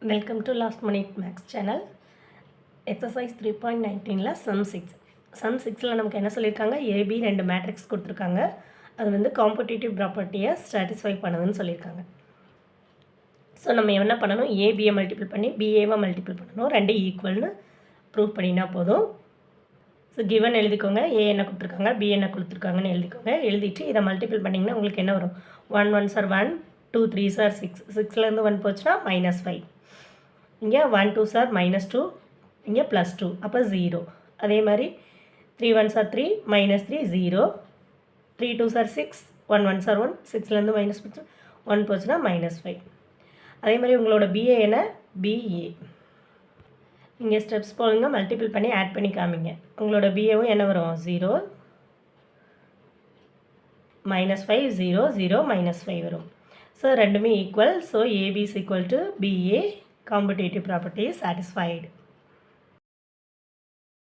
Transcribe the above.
Welcome to Last Minute Max channel. Exercise 3.19 sum 6. Sum 6ல நமக்கு என்ன சொல்லியிருக்காங்க, AB ரெண்டு மேட்ரிக்ஸ் கொடுத்துருக்காங்க. அது வந்து காம்படிட்டிவ் ப்ராப்பர்ட்டியை சாட்டிஸ்ஃபை பண்ணுதுன்னு சொல்லியிருக்காங்க. ஸோ நம்ம என்ன பண்ணணும், ஏபியை மல்டிபிள் பண்ணி பிஏவை மல்டிபிள் பண்ணணும். ரெண்டு ஈக்குவல்னு ப்ரூவ் பண்ணினா போதும். ஸோ கிவன் எழுதிக்கோங்க, ஏ என்ன கொடுத்துருக்காங்க, பி என்ன கொடுத்துருக்காங்கன்னு எழுதிக்கோங்க. எழுதிட்டு இதை மல்டிபிள் பண்ணிங்கன்னா உங்களுக்கு என்ன வரும், 1 1s are 1, 2 3s are 6, 6லேருந்து 1 போச்சுன்னா -5. இங்கே 1 2s are -2, இங்கே +2, அப்போ 0. அதே மாதிரி 3 1s are 3, -3 0, 3 2s are 6, 1 1s are 1, 6லேருந்து -1 போச்சுன்னா -5. அதே மாதிரி உங்களோட பிஏ என்ன, பிஏ இங்கே ஸ்டெப்ஸ் போடுங்க, மல்டிபிள் பண்ணி ஆட் பண்ணி காமிங்க. உங்களோட பிஏவும் என்ன வரும், 0 -5 0 0 -5 வரும். ஸோ ரெண்டுமே equal. So AB is equal to BA. Competitive property is satisfied.